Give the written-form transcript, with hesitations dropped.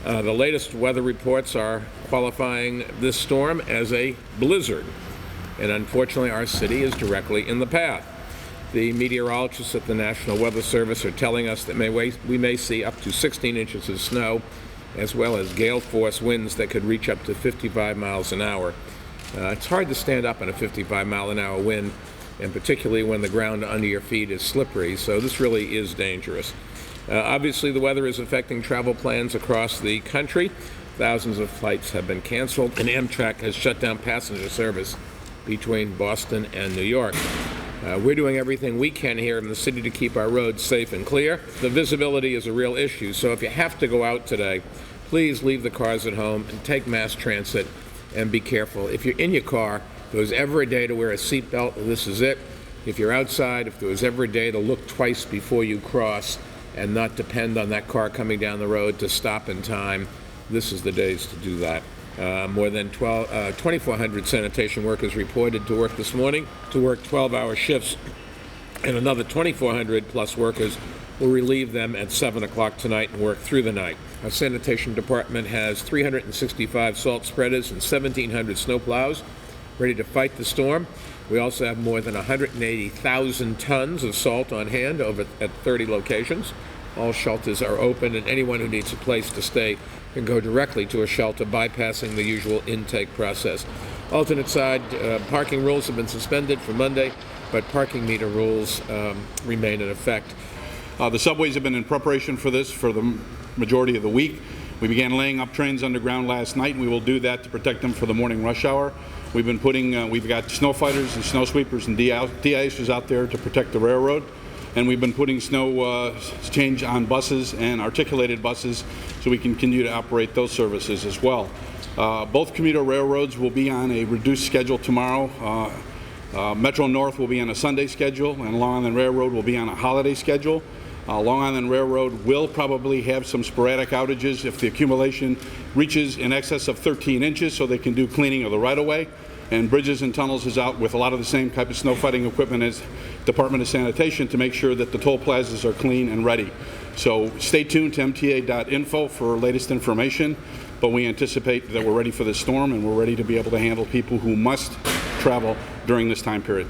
The latest weather reports are qualifying this storm as a blizzard, and unfortunately our city is directly in the path. The meteorologists at the National Weather Service are telling us that we may see up to 16 inches of snow, as well as gale-force winds that could reach up to 55 miles an hour. It's hard to stand up in a 55-mile-an-hour wind, and particularly when the ground under your feet is slippery, so this really is dangerous. Obviously, the weather is affecting travel plans across the country. Thousands of flights have been canceled, and Amtrak has shut down passenger service between Boston and New York. We're doing everything we can here in the city to keep our roads safe and clear. The visibility is a real issue, so if you have to go out today, please leave the cars at home and take mass transit and be careful. If you're in your car, if there was ever a day to wear a seatbelt, this is it. If you're outside, if there was ever a day to look twice before you cross and not depend on that car coming down the road to stop in time, this is the days to do that. More than 2,400 sanitation workers reported to work this morning to work 12-hour shifts, and another 2,400 plus workers will relieve them at 7 o'clock tonight and work through the night. Our sanitation department has 365 salt spreaders and 1,700 snowplows ready to fight the storm. We also have more than 180,000 tons of salt on hand over at 30 locations. All shelters are open, and anyone who needs a place to stay can go directly to a shelter, bypassing the usual intake process. Alternate side, parking rules have been suspended for Monday, but parking meter rules remain in effect. The subways have been in preparation for this for the majority of the week. We began laying up trains underground last night, and we will do that to protect them for the morning rush hour. We've been we've got snow fighters and snow sweepers and de-icers out there to protect the railroad. And we've been putting snow change on buses and articulated buses so we can continue to operate those services as well. Both commuter railroads will be on a reduced schedule tomorrow. Metro North will be on a Sunday schedule, and Long Island Railroad will be on a holiday schedule. Long Island Railroad will probably have some sporadic outages if the accumulation reaches in excess of 13 inches, so they can do cleaning of the right-of-way. And Bridges and Tunnels is out with a lot of the same type of snow fighting equipment as Department of Sanitation to make sure that the toll plazas are clean and ready. So stay tuned to mta.info for latest information, but we anticipate that we're ready for this storm and we're ready to be able to handle people who must travel during this time period.